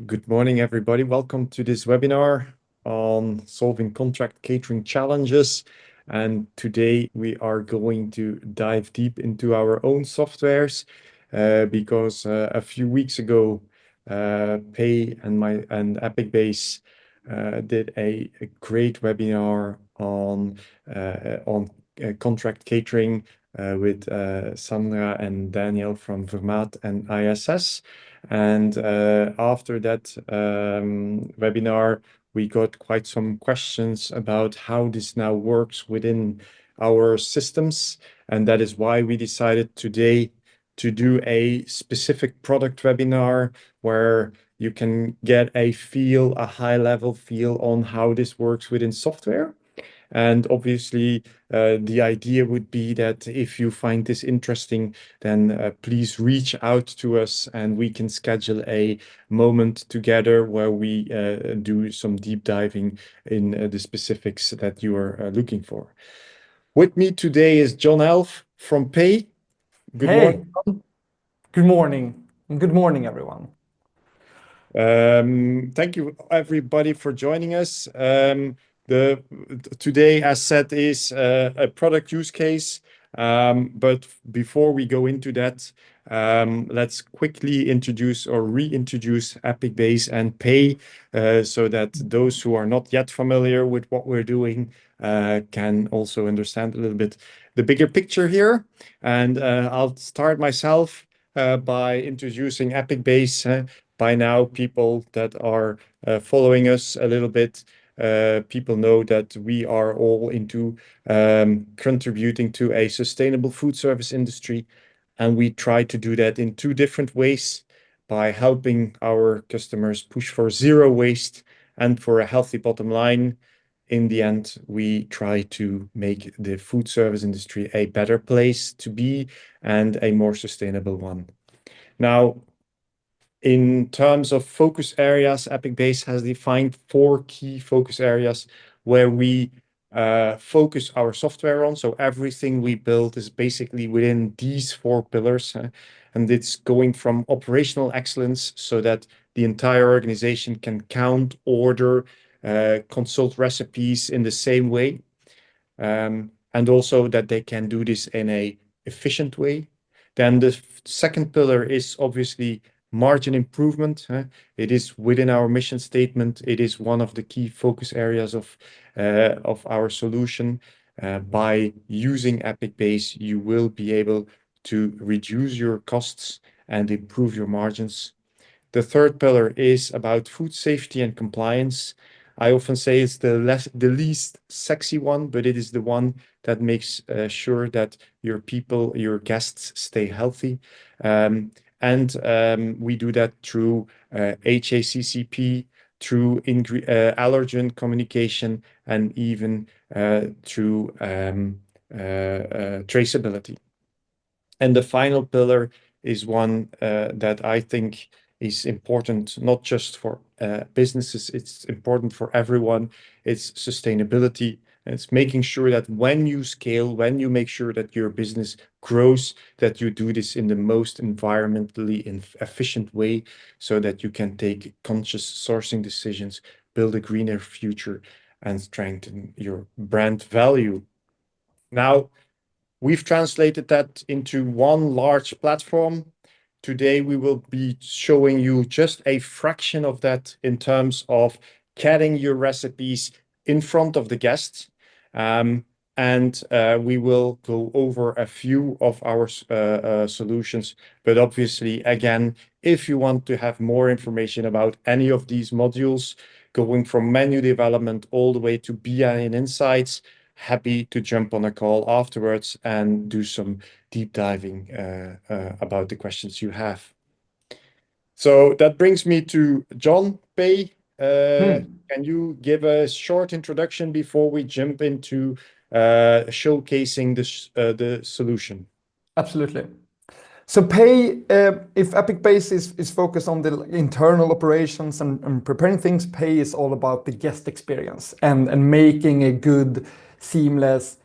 Good morning, everybody. Welcome to this webinar on solving contract catering challenges. And today we are going to dive deep into our own softwares because a few weeks ago, Pej and Apicbase did a great webinar on contract catering with Sandra and Daniel from Vermaat and ISS. And after that webinar, we got quite some questions about how this now works within our systems. And that is why we decided today to do a specific product webinar where you can get a high-level feel on how this works within software. And obviously, the idea would be that if you find this interesting, then please reach out to us and we can schedule a moment together where we do some deep diving in the specifics that you are looking for. With me today is John Elgf from Pej. Good morning. Good morning. And good morning, everyone. Thank you, everybody, for joining us. Today, as said, is a product use case. But before we go into that, let's quickly introduce or reintroduce Apicbase and Pej so that those who are not yet familiar with what we're doing can also understand a little bit the bigger picture here. And I'll start myself by introducing Apicbase. By now, people that are following us a little bit, people know that we are all into contributing to a sustainable food service industry. And we try to do that in two different ways by helping our customers push for zero waste and for a healthy bottom line. In the end, we try to make the food service industry a better place to be and a more sustainable one. Now, in terms of focus areas, Apicbase has defined 4 key focus areas where we focus our software on. So everything we build is basically within these 4 pillars. And it's going from operational excellence so that the entire organization can count, order, consult recipes in the same way. And also that they can do this in an efficient way. Then the second pillar is obviously margin improvement. It is within our mission statement. It is one of the key focus areas of our solution. By using Apicbase, you will be able to reduce your costs and improve your margins. The third pillar is about food safety and compliance. I often say it's the least sexy one, but it is the one that makes sure that your people, your guests stay healthy. And we do that through HACCP, through allergen communication, and even through traceability. And the final pillar is one that I think is important, not just for businesses, it's important for everyone. It's sustainability. And it's making sure that when you scale, when you make sure that your business grows, that you do this in the most environmentally efficient way so that you can take conscious sourcing decisions, build a greener future, and strengthen your brand value. Now, we've translated that into one large platform. Today, we will be showing you just a fraction of that in terms of getting your recipes in front of the guests. We will go over a few of our solutions. But obviously, again, if you want to have more information about any of these modules, going from menu development all the way to BI and insights, happy to jump on a call afterwards and do some deep diving about the questions you have. So that brings me to John Pej. Can you give a short introduction before we jump into showcasing the solution? Absolutely. So Pej, if Apicbase is focused on the internal operations and preparing things, Pej is all about the guest experience and making a good, seamless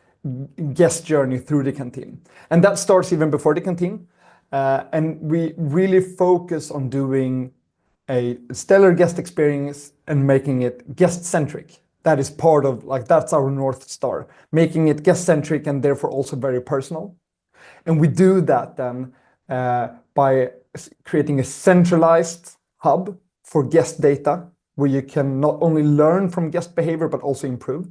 guest journey through the canteen. And that starts even before the canteen. And we really focus on doing a stellar guest experience and making it guest-centric. That is part of, like, that's our North Star, making it guest-centric and therefore also very personal. And we do that then by creating a centralized hub for guest data, where you can not only learn from guest behavior, but also improve.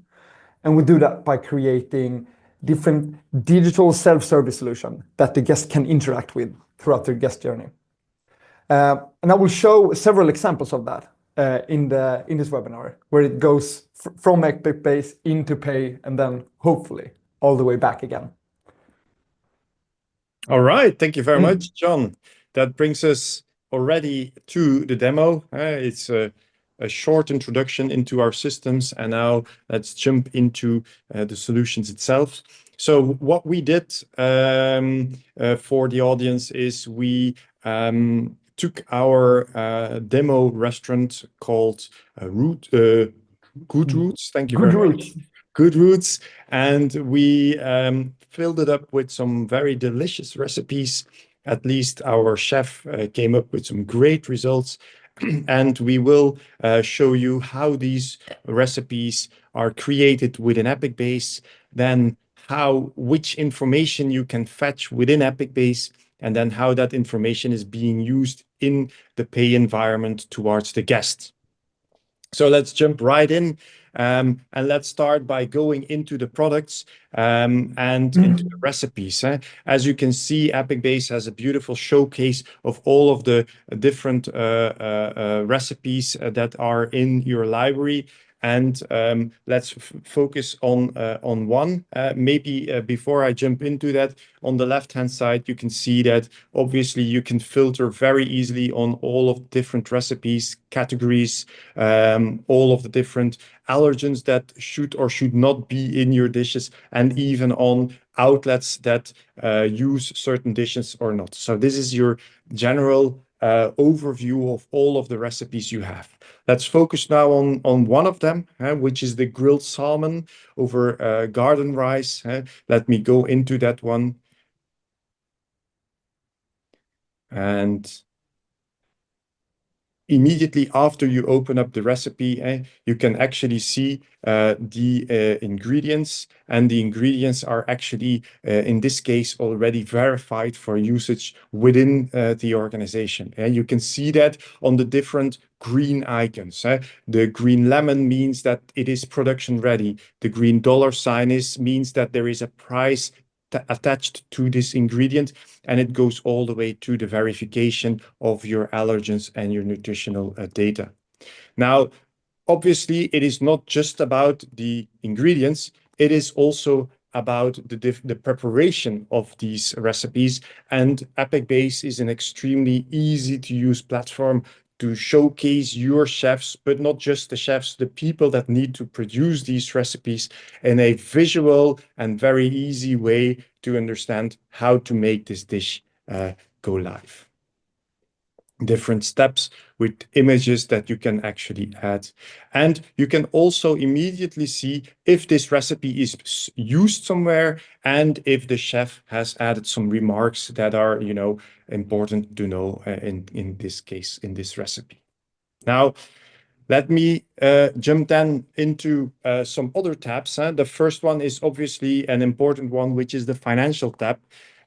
And we do that by creating different digital self-service solution that the guest can interact with throughout their guest journey. And I will show several examples of that in this webinar, where it goes from Apicbase into Pej and then hopefully all the way back again. All right, thank you very much, John. That brings us already to the demo. It's a short introduction into our systems, and now let's jump into the solutions itself. So what we did for the audience is we took our demo restaurant called Good Roots. Thank you very much. Good Roots, and we filled it up with some very delicious recipes. At least our chef came up with some great results. And we will show you how these recipes are created within Apicbase, then which information you can fetch within Apicbase, and then how that information is being used in the Pej environment towards the guest. So let's jump right in, and let's start by going into the products and into the recipes. As you can see, Apicbase has a beautiful showcase of all of the different recipes that are in your library. And let's focus on one. Maybe before I jump into that, on the left-hand side, you can see that obviously you can filter very easily on all of the different recipes, categories, all of the different allergens that should or should not be in your dishes, and even on outlets that use certain dishes or not. So this is your general overview of all of the recipes you have. Let's focus now on one of them, which is the grilled salmon over garden rice. Let me go into that one. And immediately after you open up the recipe, you can actually see the ingredients, and the ingredients are actually, in this case, already verified for usage within the organization. And you can see that on the different green icons. The green lemon means that it is production ready. The green dollar sign means that there is a price attached to this ingredient, and it goes all the way to the verification of your allergens and your nutritional data. Now, obviously, it is not just about the ingredients, it is also about the preparation of these recipes, and Apicbase is an extremely easy to use platform to showcase your chefs, but not just the chefs, the people that need to produce these recipes in a visual and very easy way to understand how to make this dish go live. Different steps with images that you can actually add. And you can also immediately see if this recipe is used somewhere and if the chef has added some remarks that are, important to know in this case, in this recipe. Now, let me jump then into some other tabs. The first one is obviously an important one, which is the financial tab.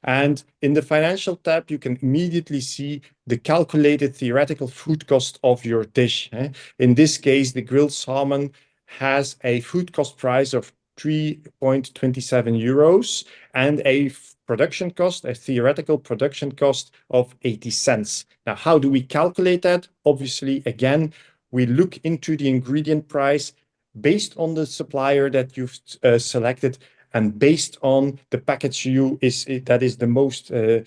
And in the financial tab, you can immediately see the calculated theoretical food cost of your dish. In this case, the grilled salmon has a food cost price of 3.27 euros and a production cost, a theoretical production cost of 80 cents. Now, how do we calculate that? Obviously, again, we look into the ingredient price based on the supplier that you've selected, and based on the package that is the most the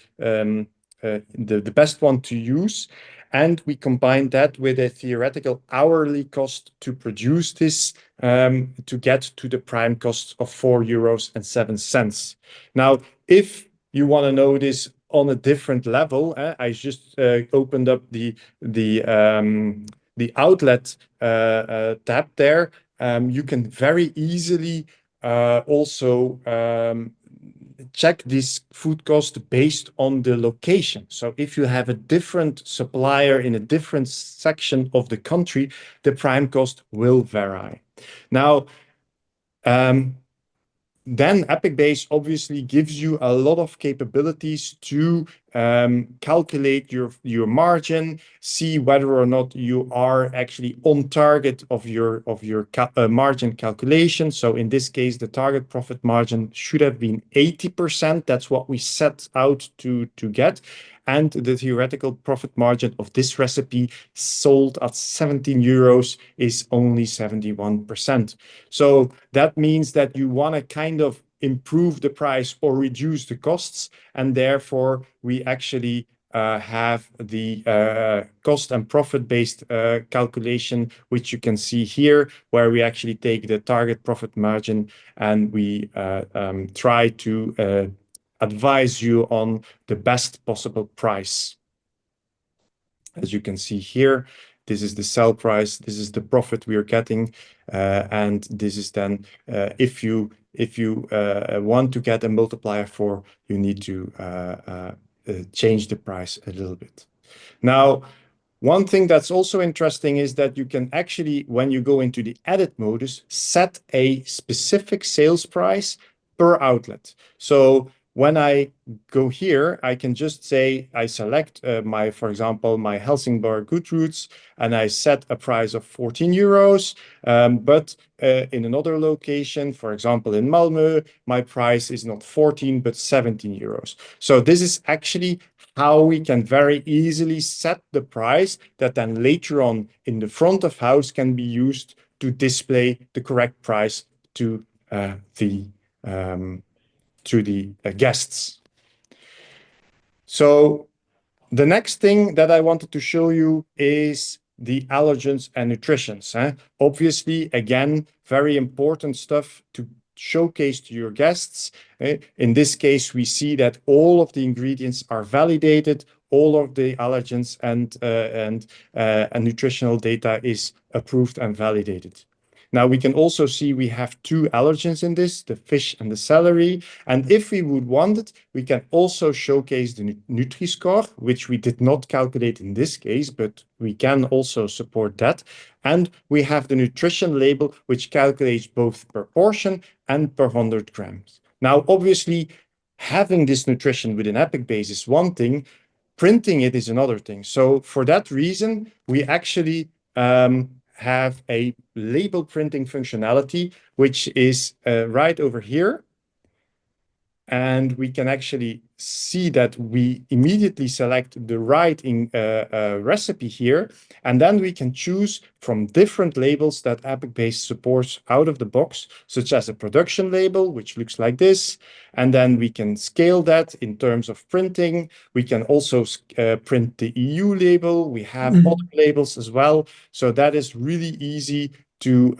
best one to use, and we combine that with a theoretical hourly cost to produce this to get to the prime cost of 4.07 euros. Now, if you want to know this on a different level, I just opened up the outlet tab there. You can very easily also check this food cost based on the location. So if you have a different supplier in a different section of the country, the prime cost will vary. Now, then Apicbase obviously gives you a lot of capabilities to calculate your margin, see whether or not you are actually on target of your margin calculation. So in this case, the target profit margin should have been 80%. That's what we set out to get. And the theoretical profit margin of this recipe sold at 17 euros is only 71%. So that means that you want to kind of improve the price or reduce the costs, and therefore we actually have the cost and profit-based calculation, which you can see here, where we actually take the target profit margin and we try to advise you on the best possible price. As you can see here, this is the sell price, this is the profit we are getting, and this is then if you want to get a multiplier for, you need to change the price a little bit. Now, one thing that's also interesting is that you can actually, when you go into the edit modus, set a specific sales price per outlet. So when I go here, I can just say I select for example, my Helsingborg Goodroots, and I set a price of 14 euros. But in another location, for example, in Malmö, my price is not 14, but 17 euros. So this is actually how we can very easily set the price that then later on in the front of house can be used to display the correct price to the guests. So the next thing that I wanted to show you is the allergens and nutritions. Obviously, again, very important stuff to showcase to your guests. In this case, we see that all of the ingredients are validated, all of the allergens and nutritional data is approved and validated. Now we can also see we have two allergens in this, the fish and the celery. And if we would want it, we can also showcase the Nutri-Score, which we did not calculate in this case, but we can also support that. And we have the nutrition label, which calculates both per portion and per 100 grams. Now, obviously, having this nutrition within Apicbase is one thing, printing it is another thing. So for that reason, we actually have a label printing functionality, which is right over here. And we can actually see that we immediately select the right recipe here. And then we can choose from different labels that Apicbase supports out of the box, such as a production label, which looks like this. And then we can scale that in terms of printing. We can also print the EU label. We have other labels as well. So that is really easy to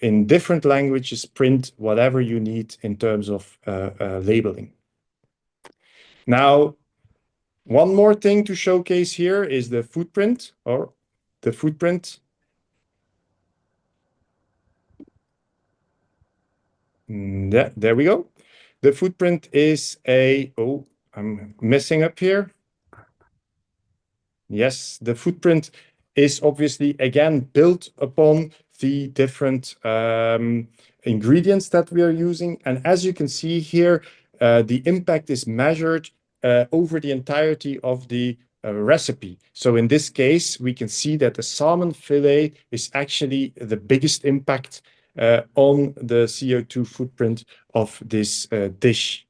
in different languages print whatever you need in terms of labeling. Now, one more thing to showcase here is the footprint or the footprint. There we go. The footprint is I'm messing up here. Yes, the footprint is obviously, again, built upon the different ingredients that we are using. And as you can see here, the impact is measured over the entirety of the recipe. So in this case, we can see that the salmon fillet is actually the biggest impact on the CO2 footprint of this dish.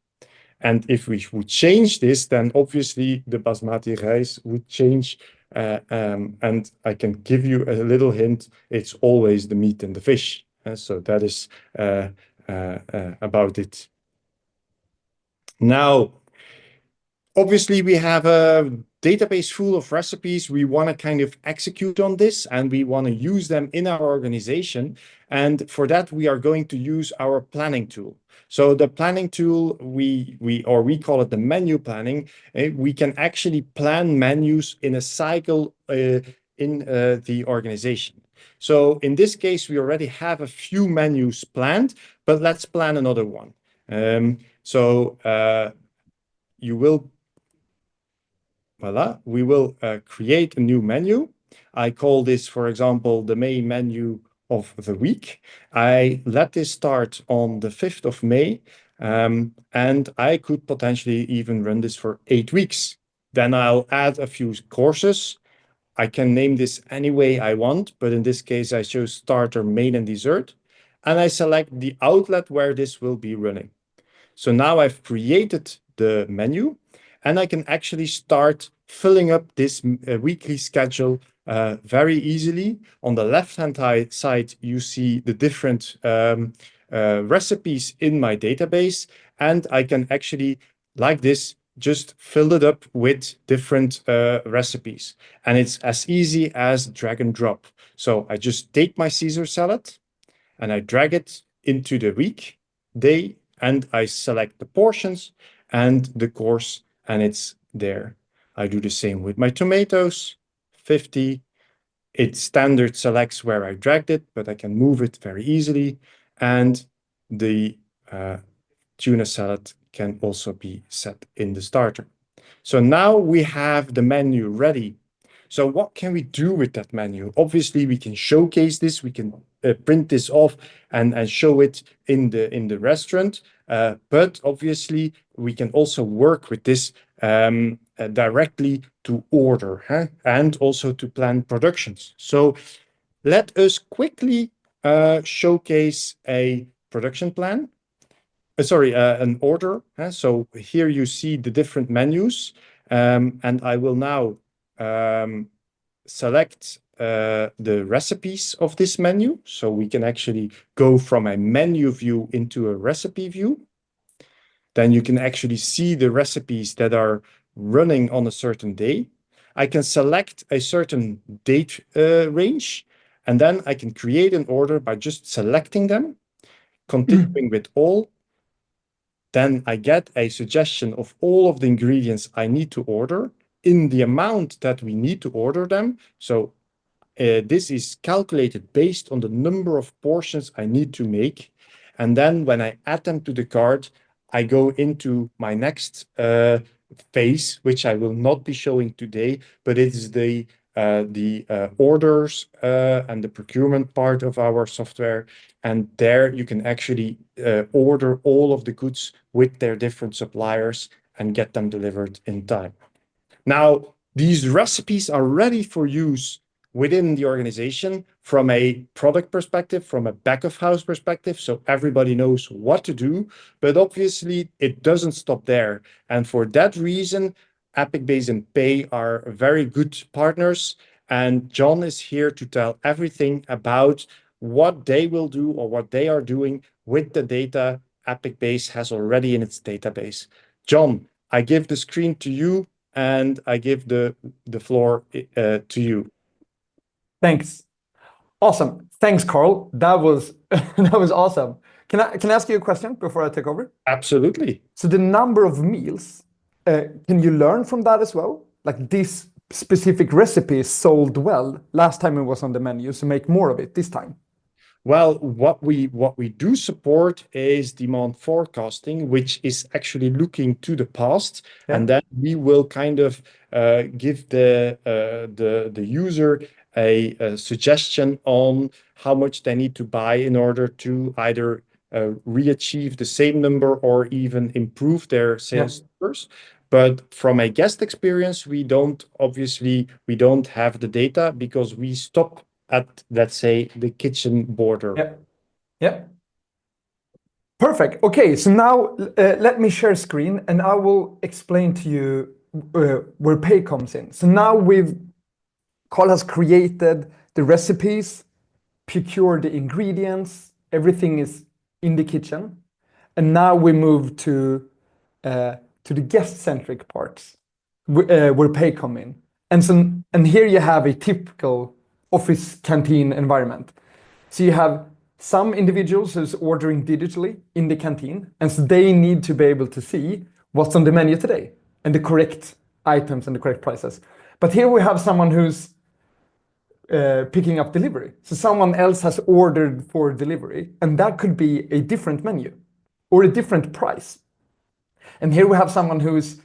And if we would change this, then obviously the basmati rice would change. And I can give you a little hint, it's always the meat and the fish. So that is about it. Now, obviously, we have a database full of recipes. We want to kind of execute on this, and we want to use them in our organization. And for that, we are going to use our planning tool. So the planning tool, we call it the menu planning. We can actually plan menus in a cycle in the organization. So in this case, we already have a few menus planned, but let's plan another one. So we will create a new menu. I call this, for example, the main menu of the week. I let this start on the 5th of May, and I could potentially even run this for 8 weeks. Then I'll add a few courses. I can name this any way I want, but in this case, I choose starter, main, and dessert. And I select the outlet where this will be running. So now I've created the menu, and I can actually start filling up this weekly schedule very easily. On the left-hand side, you see the different recipes in my database, and I can actually, like this, just fill it up with different recipes. And it's as easy as drag and drop. So I just take my Caesar salad and I drag it into the week, day, and I select the portions and the course, and it's there. I do the same with my tomatoes, 50. It standard selects where I dragged it, but I can move it very easily. And the tuna salad can also be set in the starter. So now we have the menu ready. So what can we do with that menu? Obviously, we can showcase this. We can print this off and show it in the restaurant. But obviously, we can also work with this directly to order and also to plan productions. So let us quickly showcase a production plan. An order. So here you see the different menus, and I will now select the recipes of this menu. So we can actually go from a menu view into a recipe view. Then you can actually see the recipes that are running on a certain day. I can select a certain date range, and then I can create an order by just selecting them, continuing with all. Then I get a suggestion of all of the ingredients I need to order in the amount that we need to order them. So this is calculated based on the number of portions I need to make. And then when I add them to the cart, I go into my next phase, which I will not be showing today, but it is the orders and the procurement part of our software. And there you can actually order all of the goods with their different suppliers and get them delivered in time. Now, these recipes are ready for use within the organization from a product perspective, from a back of house perspective, so everybody knows what to do. But obviously, it doesn't stop there. And for that reason, Apicbase and Pej are very good partners. And John is here to tell everything about what they will do or what they are doing with the data Apicbase has already in its database. John, I give the screen to you, and I give the floor to you. Thanks. Awesome. Thanks, Carl. That was awesome. Can I ask you a question before I take over? Absolutely. So the number of meals, can you learn from that as well? Like this specific recipe sold well last time it was on the menu, so make more of it this time. Well, what we do support is demand forecasting, which is actually looking to the past, and then we will kind of give the user a suggestion on how much they need to buy in order to either re-achieve the same number or even improve their sales numbers. But from a guest experience, we don't have the data because we stop at, let's say, the kitchen border. Yeah. Perfect. Okay, so now let me share screen and I will explain to you where Pej comes in. So now Carl has created the recipes, procured the ingredients, everything is in the kitchen. And now we move to the guest-centric parts where Pej come in. And here you have a typical office canteen environment. So you have some individuals who's ordering digitally in the canteen, and so they need to be able to see what's on the menu today and the correct items and the correct prices. But here we have someone who's picking up delivery. So someone else has ordered for delivery, and that could be a different menu or a different price. And here we have someone who's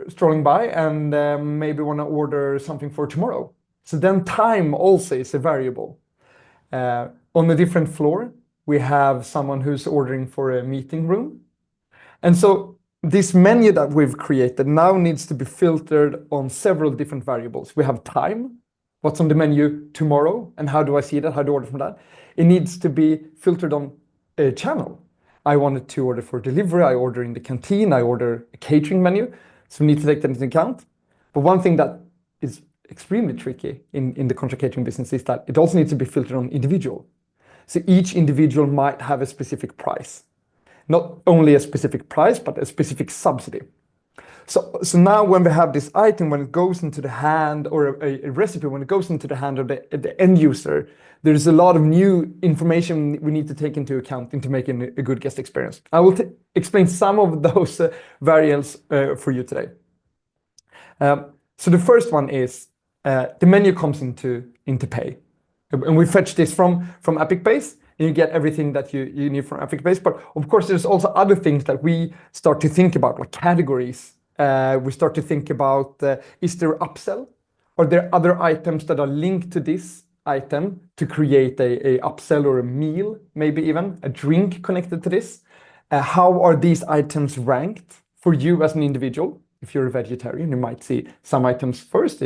strolling by and maybe want to order something for tomorrow. So then time also is a variable. On a different floor, we have someone who's ordering for a meeting room. And so this menu that we've created now needs to be filtered on several different variables. We have time, what's on the menu tomorrow, and how do I see that, how do I order from that? It needs to be filtered on a channel. I wanted to order for delivery, I order in the canteen, I order a catering menu, so we need to take that into account. But one thing that is extremely tricky in the contract catering business is that it also needs to be filtered on individual. So each individual might have a specific price. Not only a specific price, but a specific subsidy. So now when we have this item, when it goes into the hand, or a recipe, when it goes into the hand of the end user, there's a lot of new information we need to take into account into making a good guest experience. I will explain some of those variants for you today. So the first one is the menu comes into Pej. And we fetch this from Apicbase, and you get everything that you need from Apicbase. But of course, there's also other things that we start to think about, like categories. We start to think about, is there upsell? Are there other items that are linked to this item to create a upsell or a meal, maybe even a drink connected to this? How are these items ranked for you as an individual? If you're a vegetarian, you might see some items first.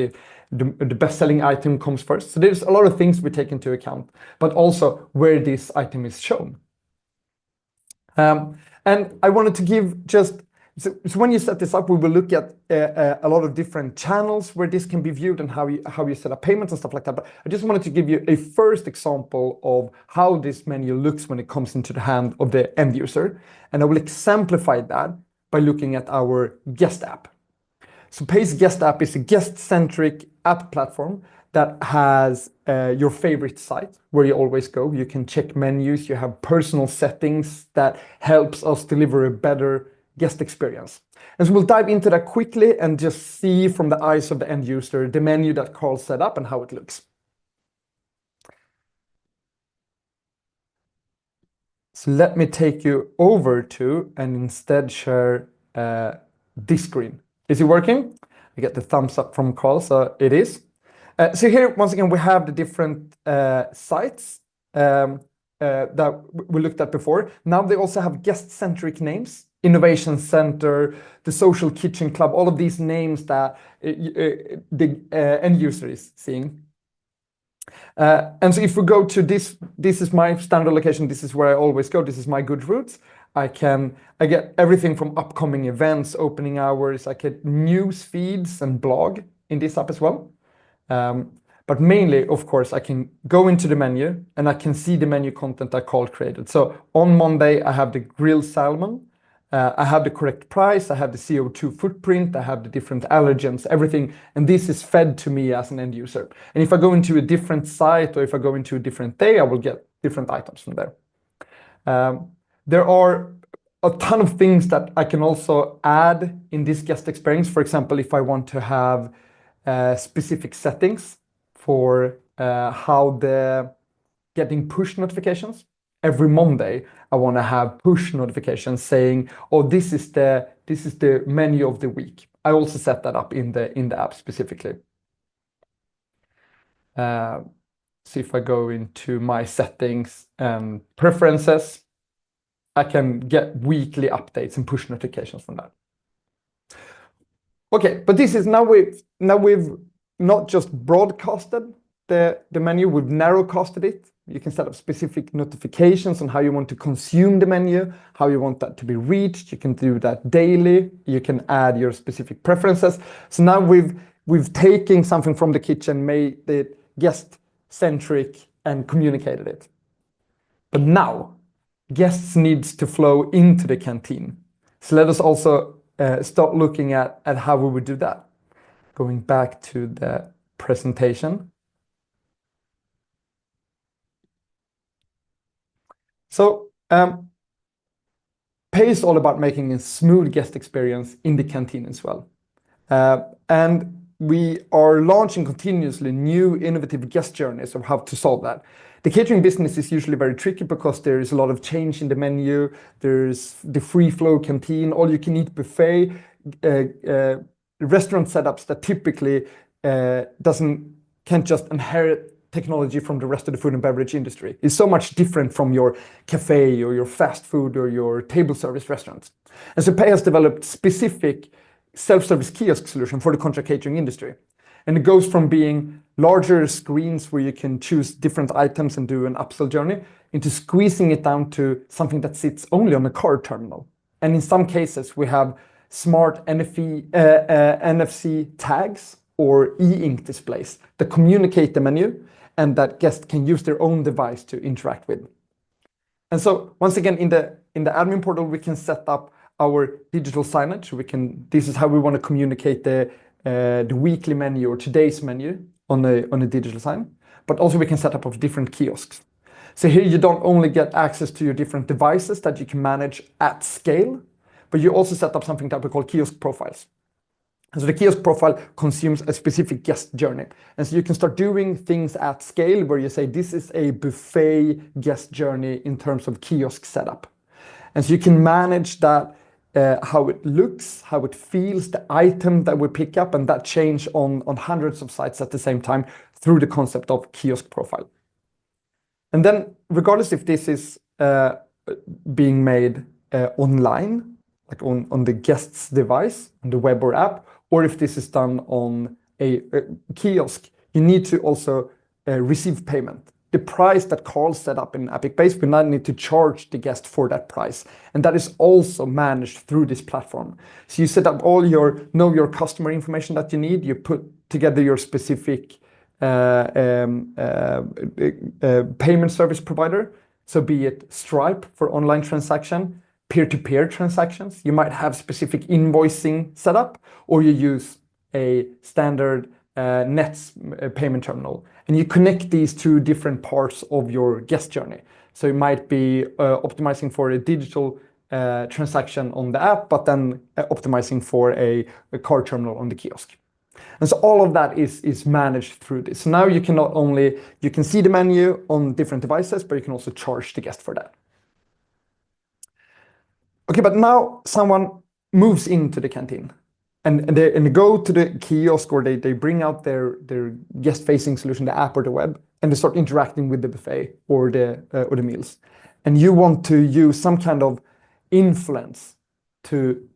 The best-selling item comes first. So there's a lot of things we take into account, but also where this item is shown. And I wanted to give just, so when you set this up, we will look at a lot of different channels where this can be viewed and how you set up payments and stuff like that. But I just wanted to give you a first example of how this menu looks when it comes into the hand of the end user. And I will exemplify that by looking at our guest app. So Pej's guest app is a guest-centric app platform that has your favorite site where you always go. You can check menus, you have personal settings that helps us deliver a better guest experience. And so we'll dive into that quickly and just see from the eyes of the end user the menu that Carl set up and how it looks. So let me take you over to and instead share this screen. Is it working? I get the thumbs up from Carl, so it is. So here, once again, we have the different sites that we looked at before. Now they also have guest-centric names, Innovation Center, the Social Kitchen Club, all of these names that the end user is seeing. And so if we go to this is my standard location, this is where I always go, this is my good routes. I get everything from upcoming events, opening hours, I get news feeds and blog in this app as well. But mainly, of course, I can go into the menu and I can see the menu content that Carl created. So on Monday, I have the grilled salmon. I have the correct price, I have the CO2 footprint, I have the different allergens, everything. And this is fed to me as an end user. And if I go into a different site or if I go into a different day, I will get different items from there. There are a ton of things that I can also add in this guest experience. For example, if I want to have specific settings for how the getting push notifications. Every Monday, I want to have push notifications saying, "Oh, this is the menu of the week." I also set that up in the app specifically. So if I go into my settings and preferences, I can get weekly updates and push notifications from that. Okay, but this is now we've not just broadcasted the menu, we've narrowcasted it. You can set up specific notifications on how you want to consume the menu, how you want that to be reached. You can do that daily. You can add your specific preferences. So now we've taken something from the kitchen, made it guest-centric and communicated it. But now guests needs to flow into the canteen. So let us also start looking at how we would do that. Going back to the presentation. So Pej is all about making a smooth guest experience in the canteen as well. And we are launching continuously new innovative guest journeys of how to solve that. The catering business is usually very tricky because there is a lot of change in the menu. There's the free flow canteen, all you can eat buffet, restaurant setups that typically can't just inherit technology from the rest of the food and beverage industry. It's so much different from your cafe or your fast food or your table service restaurants. And so Pej has developed specific self-service kiosk solution for the contract catering industry. And it goes from being larger screens where you can choose different items and do an upsell journey into squeezing it down to something that sits only on a card terminal. And in some cases, we have smart NFC tags or e-ink displays that communicate the menu and that guests can use their own device to interact with. And so once again, in the admin portal, we can set up our digital signage. This is how we want to communicate the weekly menu or today's menu on a digital sign, but also we can set up of different kiosks. So here you don't only get access to your different devices that you can manage at scale, but you also set up something that we call kiosk profiles. And so the kiosk profile consumes a specific guest journey. And so you can start doing things at scale where you say, this is a buffet guest journey in terms of kiosk setup. And so you can manage that, how it looks, how it feels, the item that we pick up, and that change on hundreds of sites at the same time through the concept of kiosk profile. And then regardless if this is being made online, like on the guest's device, on the web or app, or if this is done on a kiosk, you need to also receive payment. The price that Carl set up in Apicbase, we now need to charge the guest for that price. And that is also managed through this platform. So you set up all know your customer information that you need. You put together your specific payment service provider. So be it Stripe for online transaction, peer-to-peer transactions. You might have specific invoicing set up, or you use a standard Nets payment terminal. And you connect these two different parts of your guest journey. So you might be optimizing for a digital transaction on the app, but then optimizing for a card terminal on the kiosk. And so all of that is managed through this. So now you can you can see the menu on different devices, but you can also charge the guest for that. Okay, but now someone moves into the canteen and they go to the kiosk, or they bring out their guest-facing solution, the app or the web, and they start interacting with the buffet or the meals. And you want to use some kind of influence to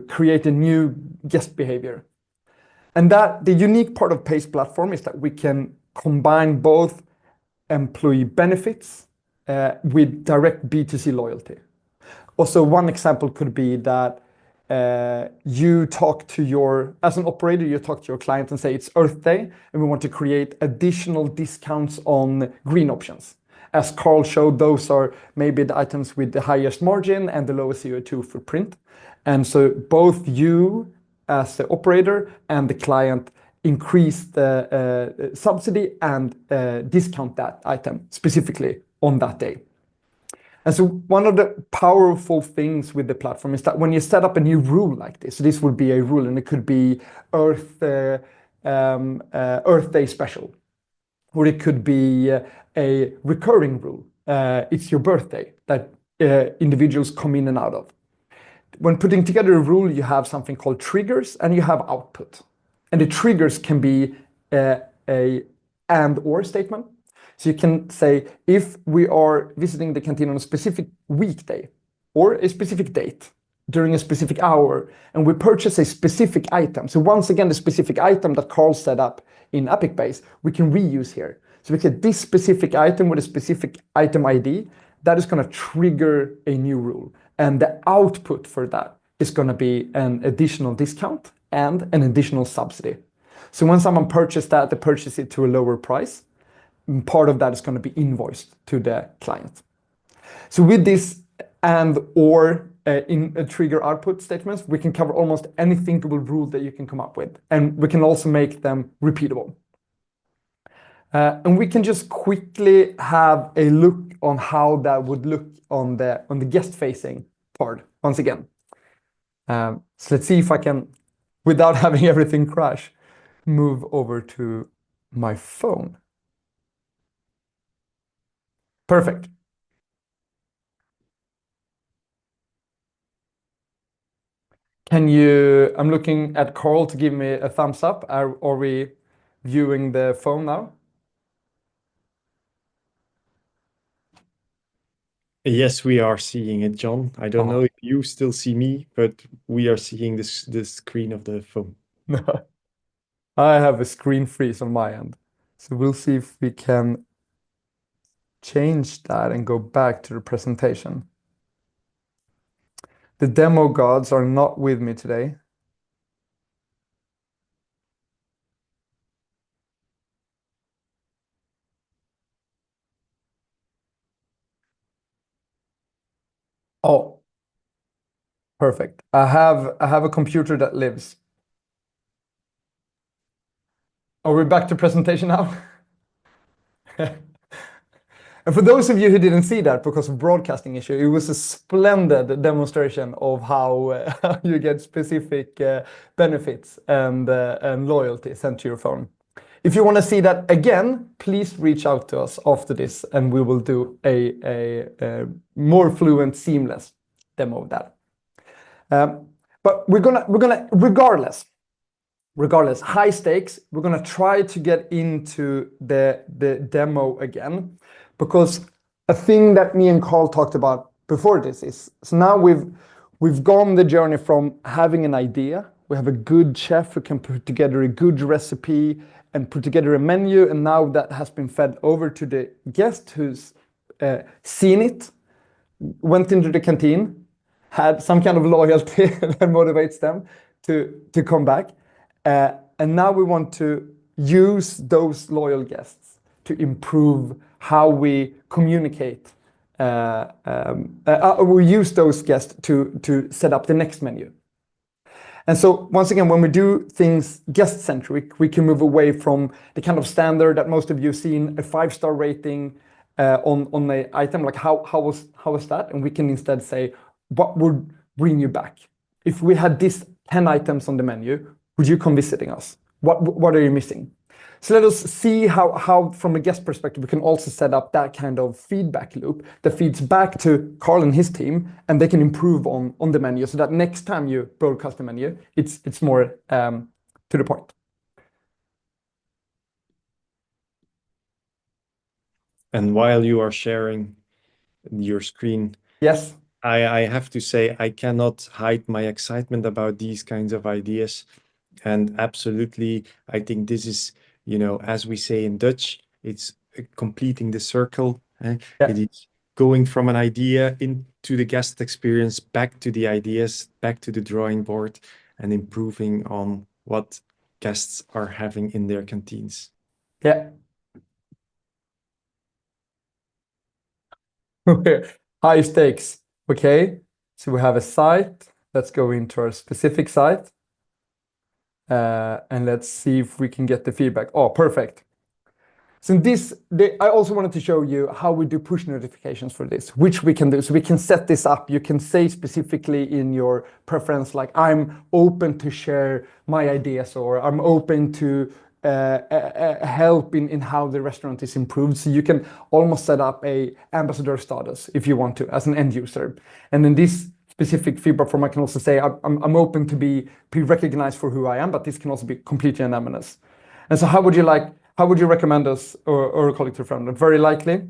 create a new guest behavior. And that the unique part of Pej's platform is that we can combine both employee benefits with direct B2C loyalty. Also, one example could be that as an operator, you talk to your client and say it's Earth Day, and we want to create additional discounts on green options. As Carl showed, those are maybe the items with the highest margin and the lowest CO2 footprint. And so both you as the operator and the client increase the subsidy and discount that item specifically on that day. And so one of the powerful things with the platform is that when you set up a new rule like this would be a rule, and it could be Earth Day special, or it could be a recurring rule. It's your birthday that individuals come in and out of. When putting together a rule, you have something called triggers and you have output. And the triggers can be a and/or statement. So you can say, if we are visiting the canteen on a specific weekday or a specific date during a specific hour, and we purchase a specific item. So once again, the specific item that Carl set up in Apicbase, we can reuse here. So we get this specific item with a specific item ID, that is going to trigger a new rule. And the output for that is going to be an additional discount and an additional subsidy. So when someone purchases that, they purchase it to a lower price. Part of that is going to be invoiced to the client. So with this and/or in trigger output statements, we can cover almost any thinkable rule that you can come up with. And we can also make them repeatable. And we can just quickly have a look on how that would look on the guest-facing part once again. So let's see if I can, without having everything crash, move over to my phone. Perfect. I'm looking at Carl to give me a thumbs up. Are we viewing the phone now? Yes, we are seeing it, John. I don't know if you still see me, but we are seeing this screen of the phone. I have a screen freeze on my end. So we'll see if we can change that and go back to the presentation. The demo gods are not with me today. Oh, perfect. I have a computer that lives. Are we back to presentation now? And for those of you who didn't see that because of broadcasting issue, it was a splendid demonstration of how you get specific benefits and loyalty sent to your phone. If you want to see that again, please reach out to us after this, and we will do a more fluent, seamless demo of that. But we're gonna regardless, high stakes. We're gonna try to get into the demo again, because a thing that me and Carl talked about before this is, so now we've gone the journey from having an idea. We have a good chef who can put together a good recipe and put together a menu, and now that has been fed over to the guest who's seen it, went into the canteen, had some kind of loyalty that motivates them to come back. And now we want to use those loyal guests to improve how we communicate. We use those guests to set up the next menu. And so once again, when we do things guest-centric, we can move away from the kind of standard that most of you have seen, a 5-star rating on the item, like how was that? And we can instead say, what would bring you back? If we had these 10 items on the menu, would you come visiting us? What are you missing? So let us see how from a guest perspective, we can also set up that kind of feedback loop that feeds back to Carl and his team, and they can improve on the menu so that next time you broadcast the menu, it's more to the point. And while you are sharing your screen, yes, I have to say I cannot hide my excitement about these kinds of ideas. And absolutely, I think this is, as we say in Dutch, it's completing the circle. Yeah. It is going from an idea into the guest experience, back to the ideas, back to the drawing board, and improving on what guests are having in their canteens. Yeah. High stakes. Okay. So we have a site. Let's go into our specific site. And let's see if we can get the feedback. Oh, perfect. So I also wanted to show you how we do push notifications for this, which we can do. So we can set this up. You can say specifically in your preference, like I'm open to share my ideas, or I'm open to help in how the restaurant is improved. So you can almost set up a ambassador status if you want to, as an end user. And in this specific feedback form, I can also say I'm open to be recognized for who I am, but this can also be completely anonymous. And so how would you recommend us or a colleague to a friend? Very likely,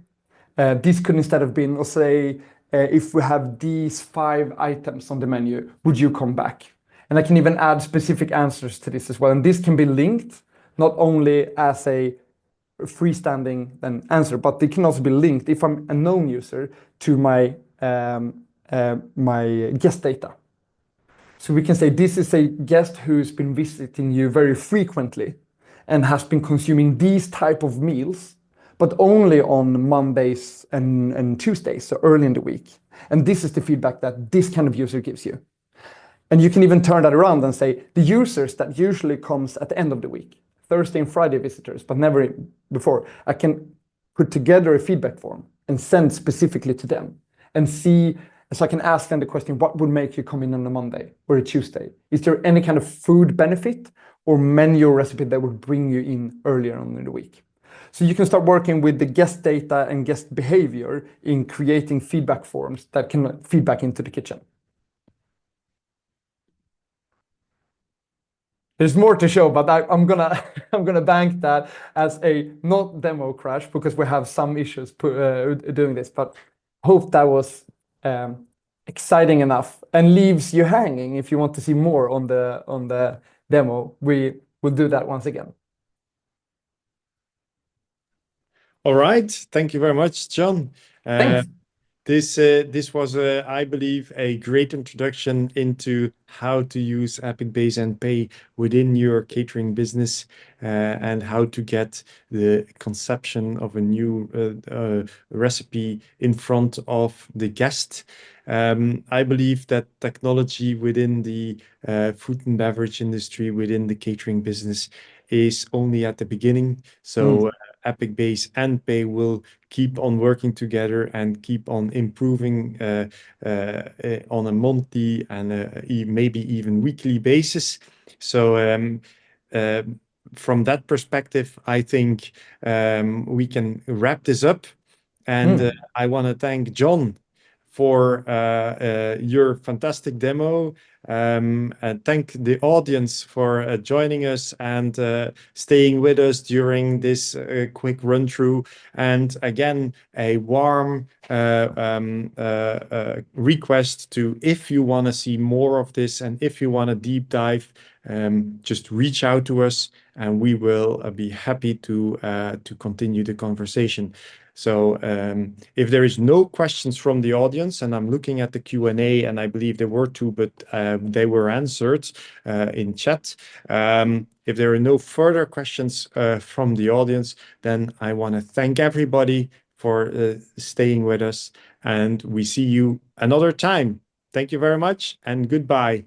this could instead have been, let's say, if we have these 5 items on the menu, would you come back? And I can even add specific answers to this as well. And this can be linked not only as a freestanding answer, but they can also be linked, if I'm a known user, to my guest data. So we can say this is a guest who's been visiting you very frequently and has been consuming these type of meals, but only on Mondays and Tuesdays, so early in the week. And this is the feedback that this kind of user gives you. And you can even turn that around and say the users that usually comes at the end of the week, Thursday and Friday visitors, but never before, I can put together a feedback form and send specifically to them and see. So I can ask them the question, what would make you come in on a Monday or a Tuesday? Is there any kind of food benefit, or manual recipe that would bring you in earlier on in the week. So you can start working with the guest data and guest behavior in creating feedback forms that can feed back into the kitchen. There's more to show, but I'm gonna I'm gonna bank that as a not demo crash because we have some issues doing this. But hope that was exciting enough and leaves you hanging. If you want to see more on the demo, we will do that once again. All right. Thank you very much, John. Thanks. This was, I believe, a great introduction into how to use Apicbase and Pej within your catering business and how to get the conception of a new recipe in front of the guest. I believe that technology within the food and beverage industry, within the catering business, is only at the beginning. So Apicbase and Pej will keep on working together and keep on improving on a monthly and maybe even weekly basis. So from that perspective, I think we can wrap this up. And I want to thank John for your fantastic demo. And thank the audience for joining us and staying with us during this quick run through. And again, a warm request to, if you want to see more of this and if you want to deep dive, just reach out to us and we will be happy to continue the conversation. So if there is no questions from the audience, and I'm looking at the Q&A, and I believe there were two, but they were answered in chat. If there are no further questions from the audience, then I want to thank everybody for staying with us, and we see you another time. Thank you very much, and goodbye.